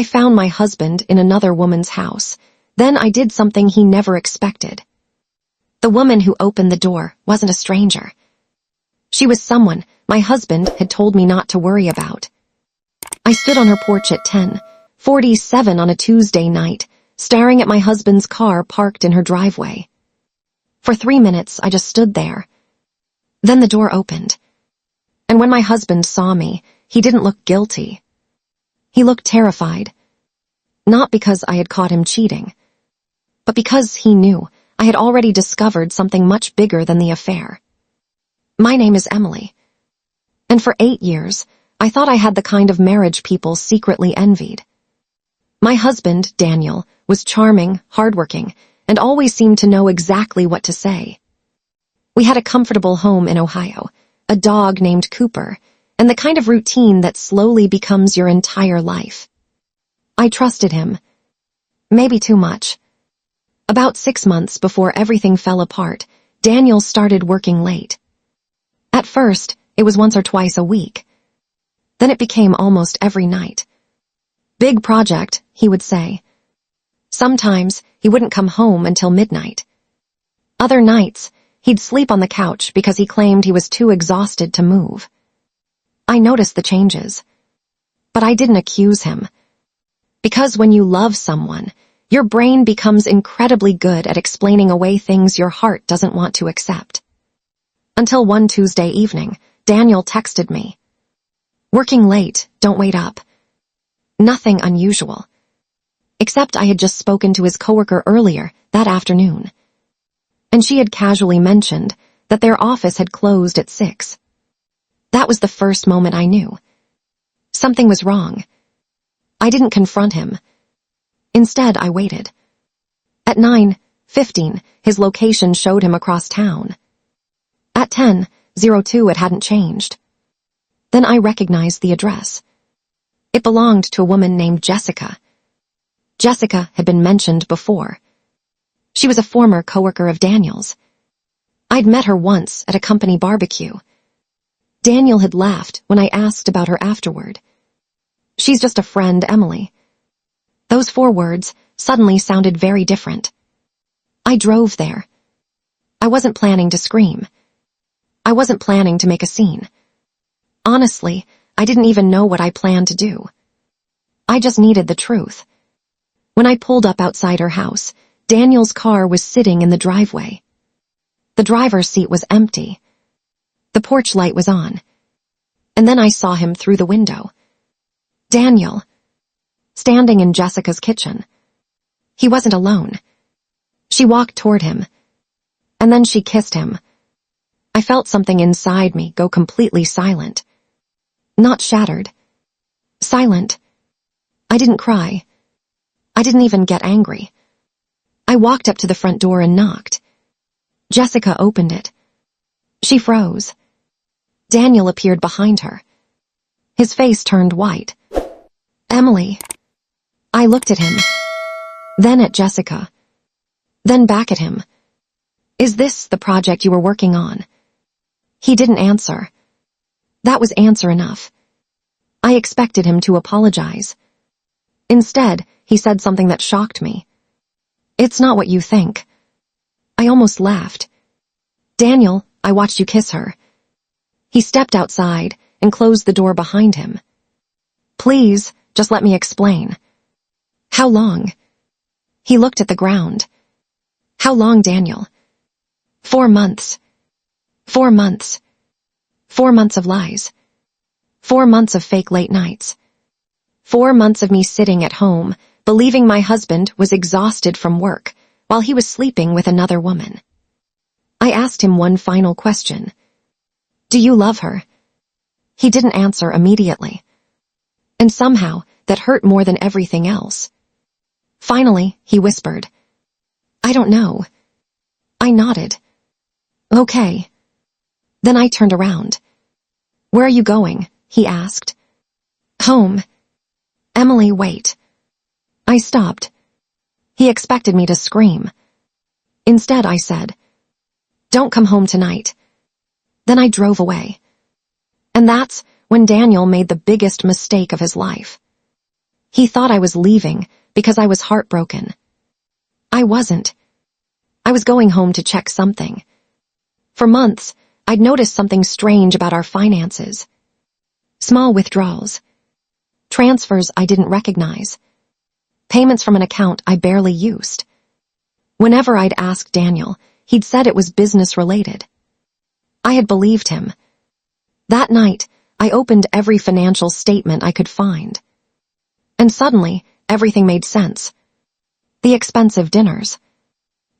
I found my husband in another woman's house. Then I did something he never expected. The woman who opened the door wasn't a stranger. She was someone my husband had told me not to worry about. I stood on her porch at 10:47 on a Tuesday night, staring at my husband's car parked in her driveway. For 3 minutes, I just stood there. Then the door opened. And when my husband saw me, he didn't look guilty. He looked terrified. Not because I had caught him cheating, but because he knew I had already discovered something much bigger than the affair. My name is Emily. And for 8 years, I thought I had the kind of marriage people secretly envied. My husband, Daniel, was charming, hardworking, and always seemed to know exactly what to say. We had a comfortable home in Ohio, a dog named Cooper, and the kind of routine that slowly becomes your entire life. I trusted him. Maybe too much. About 6 months before everything fell apart, Daniel started working late. At first, it was once or twice a week. Then it became almost every night. Big project, he would say. Sometimes he wouldn't come home until midnight. Other nights, he'd sleep on the couch because he claimed he was too exhausted to move. I noticed the changes. But I didn't accuse him. Because when you love someone, your brain becomes incredibly good at explaining away things your heart doesn't want to accept. Until one Tuesday evening, Daniel texted me. Working late, don't wait up. Nothing unusual. Except I had just spoken to his coworker earlier that afternoon. And she had casually mentioned that their office had closed at 6. That was the first moment I knew. Something was wrong. I didn't confront him. Instead, I waited. At 9:15, his location showed him across town. At 10:02, it hadn't changed. Then I recognized the address. It belonged to a woman named Jessica. Jessica had been mentioned before. She was a former coworker of Daniel's. I'd met her once at a company barbecue. Daniel had laughed when I asked about her afterward. She's just a friend, Emily. Those 4 words suddenly sounded very different. I drove there. I wasn't planning to scream. I wasn't planning to make a scene. Honestly, I didn't even know what I planned to do. I just needed the truth. When I pulled up outside her house, Daniel's car was sitting in the driveway. The driver's seat was empty. The porch light was on. And then I saw him through the window. Daniel, standing in Jessica's kitchen. He wasn't alone. She walked toward him. And then she kissed him. I felt something inside me go completely silent. Not shattered. Silent. I didn't cry. I didn't even get angry. I walked up to the front door and knocked. Jessica opened it. She froze. Daniel appeared behind her. His face turned white. Emily. I looked at him. Then at Jessica. Then back at him. Is this the project you were working on? He didn't answer. That was answer enough. I expected him to apologize. Instead, he said something that shocked me. It's not what you think. I almost laughed. Daniel, I watched you kiss her. He stepped outside and closed the door behind him. Please, just let me explain. How long? He looked at the ground. How long, Daniel? 4 months. 4 months. 4 months of lies. 4 months of fake late nights. 4 months of me sitting at home, believing my husband was exhausted from work while he was sleeping with another woman. I asked him one final question. Do you love her? He didn't answer immediately. And somehow, that hurt more than everything else. Finally, he whispered, I don't know. I nodded. Okay. Then I turned around. Where are you going? He asked. Home. Emily, wait. I stopped. He expected me to scream. Instead, I said, Don't come home tonight. Then I drove away. And that's when Daniel made the biggest mistake of his life. He thought I was leaving because I was heartbroken. I wasn't. I was going home to check something. For months, I'd noticed something strange about our finances. Small withdrawals. Transfers I didn't recognize. Payments from an account I barely used. Whenever I'd asked Daniel, he'd said it was business-related. I had believed him. That night, I opened every financial statement I could find. And suddenly, everything made sense. The expensive dinners.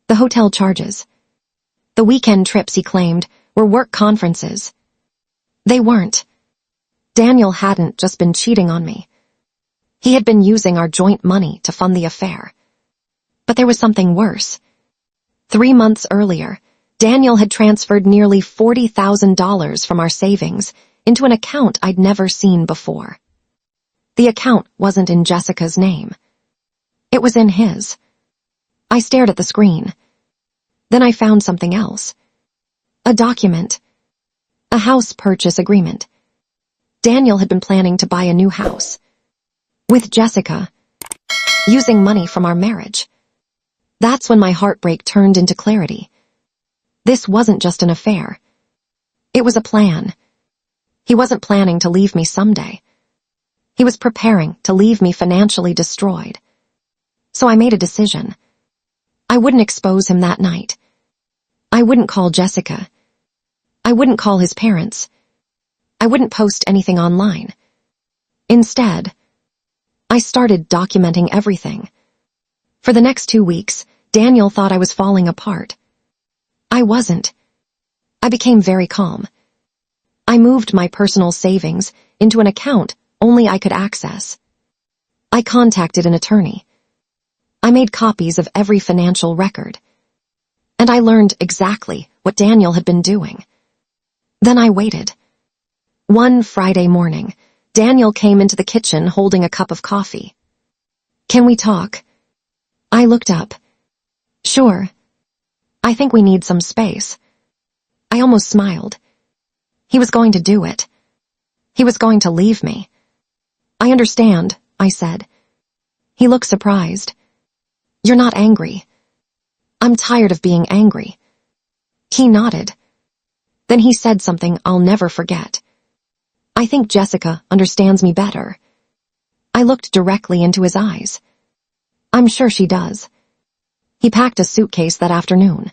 The hotel charges. The weekend trips he claimed were work conferences. They weren't. Daniel hadn't just been cheating on me. He had been using our joint money to fund the affair. But there was something worse. 3 months earlier, Daniel had transferred nearly $40,000 from our savings into an account I'd never seen before. The account wasn't in Jessica's name. It was in his. I stared at the screen. Then I found something else. A document. A house purchase agreement. Daniel had been planning to buy a new house. With Jessica. Using money from our marriage. That's when my heartbreak turned into clarity. This wasn't just an affair. It was a plan. He wasn't planning to leave me someday. He was preparing to leave me financially destroyed. So I made a decision. I wouldn't expose him that night. I wouldn't call Jessica. I wouldn't call his parents. I wouldn't post anything online. Instead, I started documenting everything. For the next 2 weeks, Daniel thought I was falling apart. I wasn't. I became very calm. I moved my personal savings into an account only I could access. I contacted an attorney. I made copies of every financial record. And I learned exactly what Daniel had been doing. Then I waited. One Friday morning, Daniel came into the kitchen holding a cup of coffee. "Can we talk?" I looked up. "Sure. I think we need some space." I almost smiled. He was going to do it. He was going to leave me. "I understand," I said. He looked surprised. "You're not angry." "I'm tired of being angry." He nodded. Then he said something I'll never forget. "I think Jessica understands me better." I looked directly into his eyes. "I'm sure she does." He packed a suitcase that afternoon.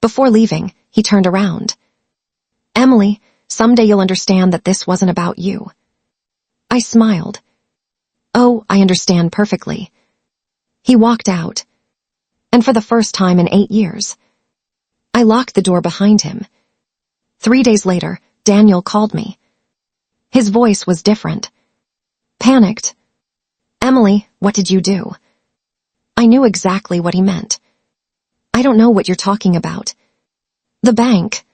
Before leaving, he turned around. "Emily, someday you'll understand that this wasn't about you." I smiled. "Oh, I understand perfectly." He walked out. And for the first time in 8 years, I locked the door behind him. 3 days later, Daniel called me. His voice was different. Panicked. "Emily, what did you do?" I knew exactly what he meant. "I don't know what you're talking about." "The bank."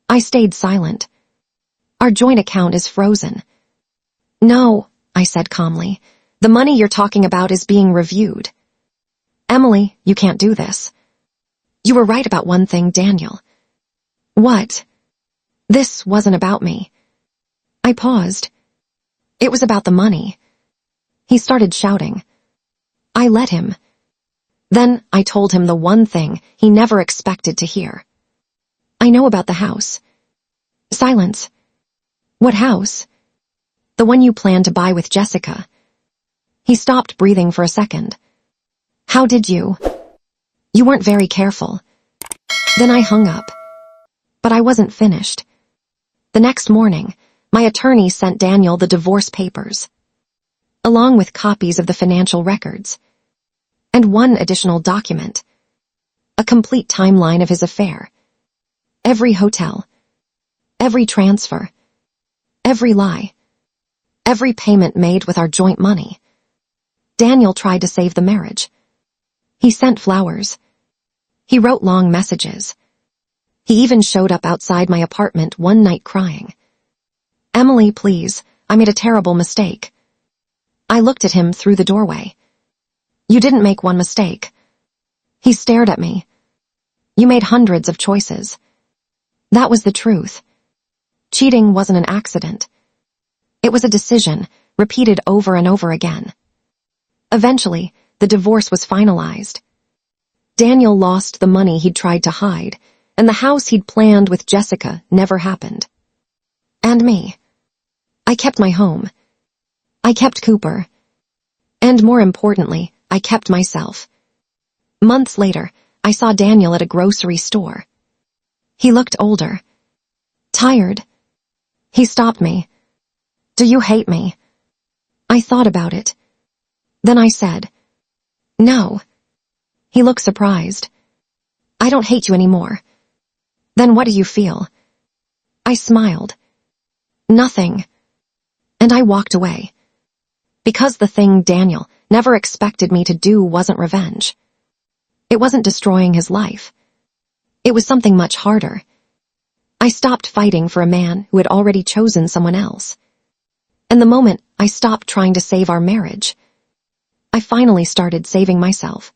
I stayed silent. "Our joint account is frozen." "No," I said calmly. "The money you're talking about is being reviewed." "Emily, you can't do this." "You were right about one thing, Daniel." "What?" "This wasn't about me." I paused. "It was about the money." He started shouting. I let him. Then I told him the one thing he never expected to hear. "I know about the house." Silence. "What house?" "The one you planned to buy with Jessica." He stopped breathing for a second. "How did you?" "You weren't very careful." Then I hung up. But I wasn't finished. The next morning, my attorney sent Daniel the divorce papers, along with copies of the financial records, and one additional document, a complete timeline of his affair. Every hotel, every transfer, every lie, every payment made with our joint money. Daniel tried to save the marriage. He sent flowers. He wrote long messages. He even showed up outside my apartment one night crying. "Emily, please, I made a terrible mistake." I looked at him through the doorway. "You didn't make one mistake." He stared at me. "You made hundreds of choices." That was the truth. Cheating wasn't an accident. It was a decision, repeated over and over again. Eventually, the divorce was finalized. Daniel lost the money he'd tried to hide, and the house he'd planned with Jessica never happened. And me. I kept my home. I kept Cooper. And more importantly, I kept myself. Months later, I saw Daniel at a grocery store. He looked older. Tired. He stopped me. "Do you hate me?" I thought about it. Then I said, "No." He looked surprised. "I don't hate you anymore." "Then what do you feel?" I smiled. "Nothing." And I walked away. Because the thing Daniel never expected me to do wasn't revenge. It wasn't destroying his life. It was something much harder. I stopped fighting for a man who had already chosen someone else. And the moment I stopped trying to save our marriage, I finally started saving myself.